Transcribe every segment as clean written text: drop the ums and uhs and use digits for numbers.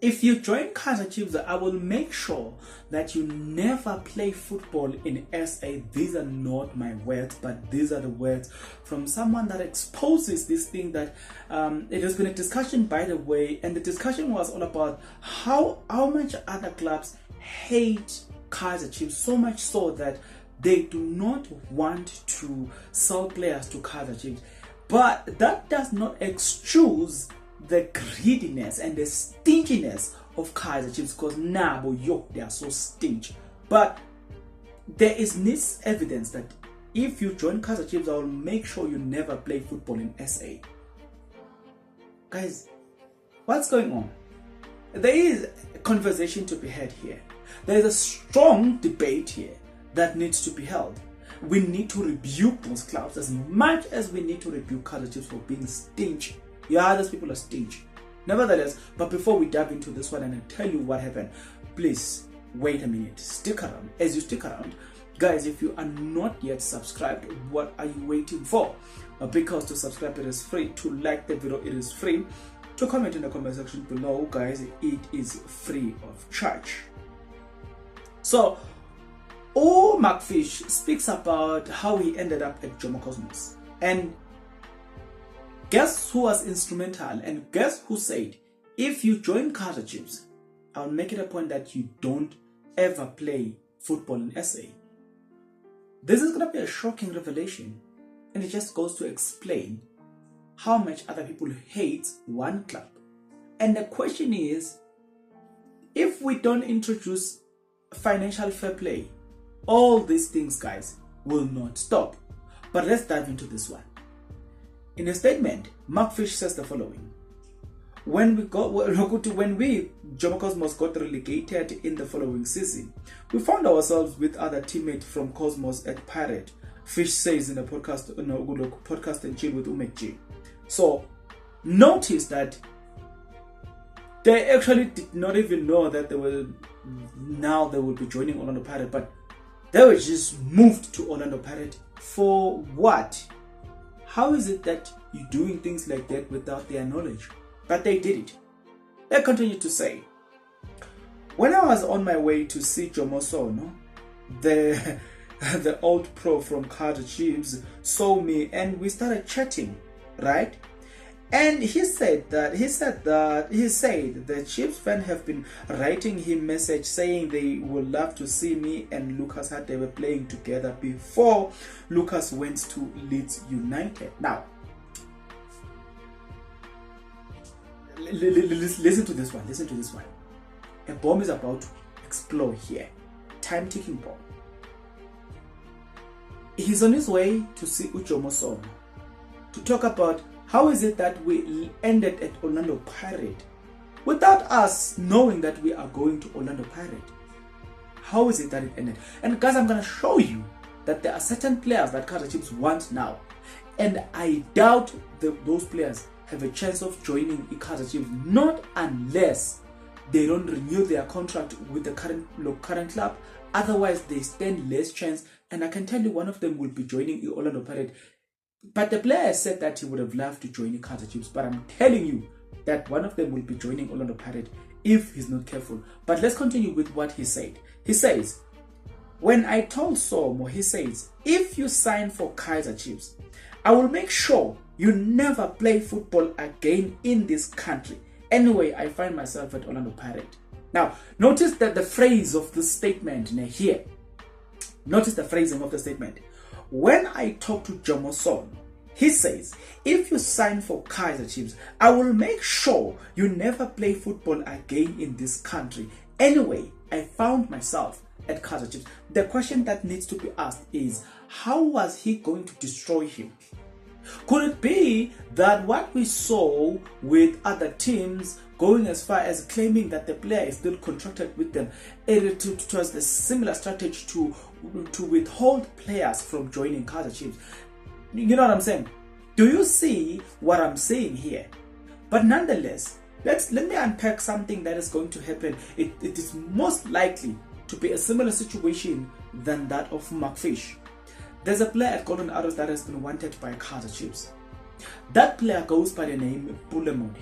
if you join Kaizer Chiefs, I will make sure that you never play football in SA. These are not my words, but these are the words from someone that exposes this thing that it has been a discussion, by the way, and the discussion was all about how much other clubs hate Kaizer Chiefs, so much so that they do not want to sell players to Kaizer Chiefs. But that does not excuse the greediness and the stinginess of Kaizer Chiefs, because they are so stingy. But there is this evidence that if you join Kaizer Chiefs, I will make sure you never play football in SA. Guys, what's going on? There is a conversation to be had here. There is a strong debate here that needs to be held. We need to rebuke those clubs as much as we need to rebuke Kaizer Chiefs for being stingy. Yeah, those people are stingy. Nevertheless, but before we dive into this one and I tell you what happened, please wait a minute. Stick around. As you stick around, guys, if you are not yet subscribed, what are you waiting for? Because to subscribe, it is free. To like the video, it is free. To comment in the comment section below, guys, it is free of charge. So, McFish speaks about how he ended up at Jomo Cosmos. And guess who was instrumental, and guess who said, if you join Kaizer Chiefs, I'll make it a point that you don't ever play football in SA. This is going to be a shocking revelation, and it just goes to explain how much other people hate one club. And the question is, if we don't introduce financial fair play, all these things, guys, will not stop. But let's dive into this one. In a statement, McFish says the following: when Jomo Cosmos got relegated in the following season, we found ourselves with other teammates from Cosmos at Pirate. Fish says in a podcast, podcast and chill with Umek G. So notice that they actually did not even know that they will be joining Orlando Pirates, but they were just moved to Orlando Pirates for what? How is it that you're doing things like that without their knowledge? But they did it. They continued to say, when I was on my way to see Jomo Sono, the old pro from Kaizer Chiefs saw me and we started chatting, right? And he said the Chiefs fans have been writing him message saying they would love to see me and Lucas Hart. They were playing together before Lucas went to Leeds United. Now, listen to this one. Listen to this one. A bomb is about to explode here. Time ticking bomb. He's on his way to see Jomo Sono to talk about how is it that we ended at Orlando Pirates without us knowing that we are going to Orlando Pirates. How is it that it ended? And guys, I'm going to show you that there are certain players that Kaizer Chiefs want now. And I doubt those players have a chance of joining Kaizer Chiefs, not unless they don't renew their contract with the current club. Otherwise, they stand less chance. And I can tell you one of them will be joining Orlando Pirates. But the player said that he would have loved to join the Kaizer Chiefs. But I'm telling you that one of them will be joining Orlando Pirates if he's not careful. But let's continue with what he said. He says, when I told Somo, he says, if you sign for Kaizer Chiefs, I will make sure you never play football again in this country. Anyway, I find myself at Orlando Pirates. Now, notice that the phrase of the statement here. Notice the phrasing of the statement. When I talk to Jomo Sono, he says, if you sign for Kaizer Chiefs, I will make sure you never play football again in this country. Anyway, I found myself at Kaizer Chiefs. The question that needs to be asked is, how was he going to destroy him? Could it be that what we saw with other teams going as far as claiming that the player is still contracted with them, it was the similar strategy to withhold players from joining Kaizer Chiefs? You know what I'm saying? Do you see what I'm saying here? But nonetheless, let me unpack something that is going to happen. It is most likely to be a similar situation than that of McFish. There's a player at Golden Arrows that has been wanted by Kaizer Chiefs. That player goes by the name Pulemoni.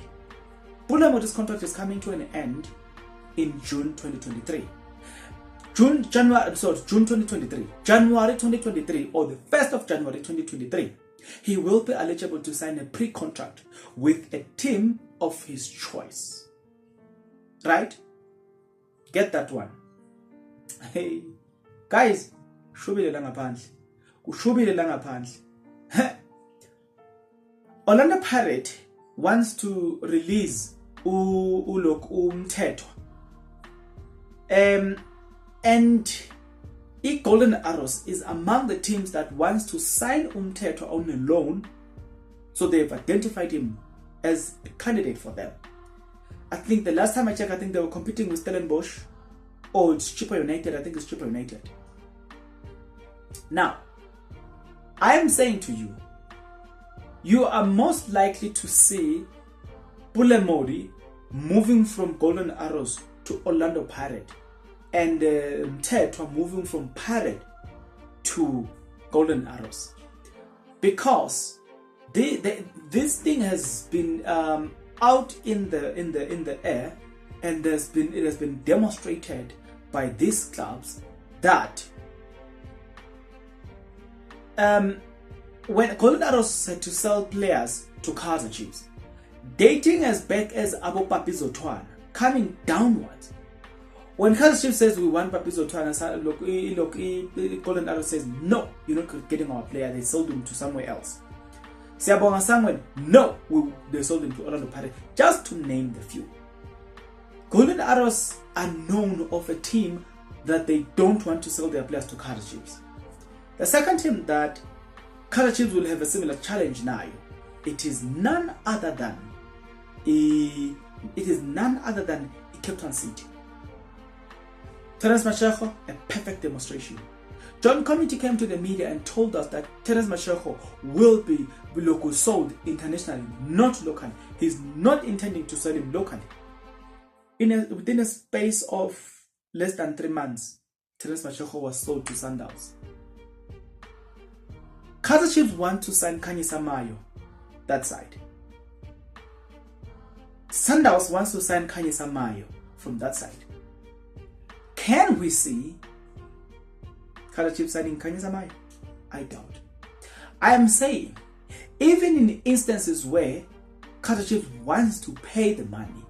Pulemoti's contract is coming to an end in June 2023. June 2023, January 2023, or the 1st of January 2023, he will be eligible to sign a pre-contract with a team of his choice. Right? Get that one. Hey, guys, shubile la ngaphandle. Kushubile la ngaphandle. Orlando Pirates wants to release umthetho. And Golden Arrows is among the teams that wants to sign umthetho on a loan, so they've identified him as a candidate for them. I think the last time I checked, I think they were competing with Stellenbosch, or it's Chippa United. I think it's Chippa United. Now, I am saying to you, you are most likely to see Pulemodi moving from Golden Arrows to Orlando Pirates, and Mthethwa moving from Pirate to Golden Arrows, because this thing has been out in the air, and it has been demonstrated by these clubs that when Golden Arrows had to sell players to Kaizer Chiefs, dating as back as Abo Papi Zotwana, coming downwards. When Kaizer Chiefs says we want Papi Zotwana, look, Golden Arrows says no, you're not getting our player. They sold him to somewhere else. Siyabonga Sangwen, no, they sold him to Orlando Pirates, just to name the few. Golden Arrows are known of a team that they don't want to sell their players to Kaizer Chiefs. The second team that Kaizer Chiefs will have a similar challenge now, it is none other than Cape Town City. Terence Mashego, a perfect demonstration. John Committee came to the media and told us that Terence Mashego will be sold internationally, not locally. He's not intending to sell him locally. Within a space of less than 3 months, Terence Mashego was sold to Sundowns. Kaizer Chiefs want to sign Kanyisa Mayo, that side. Sundowns wants to sign Kanyisa Mayo from that side. Can we see Kaizer Chiefs signing Kanyisa Mayo? I doubt. I am saying, even in instances where Kaizer Chiefs wants to pay the money,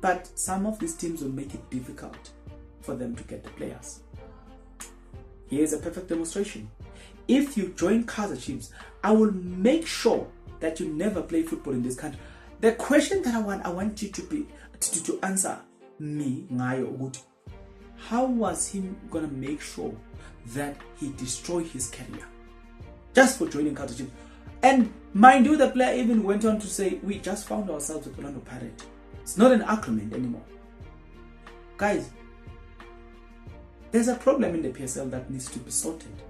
but some of these teams will make it difficult for them to get the players. Here's a perfect demonstration. If you join Kaizer Chiefs, I will make sure that you never play football in this country. The question that I want you to answer me, Ngayo, how was he gonna make sure that he destroyed his career just for joining Kaizer Chiefs? And mind you, the player even went on to say, we just found ourselves at Orlando Pirates. It's not an argument anymore. Guys, there's a problem in the PSL that needs to be sorted.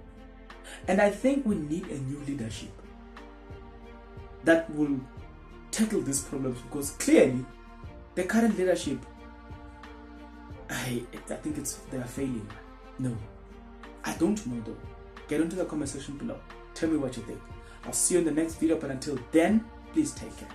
And I think we need a new leadership that will tackle these problems, because clearly the current leadership, I think they are failing. No, I don't know though. Get into the comment section below. Tell me what you think. I'll see you in the next video, but until then, please take care.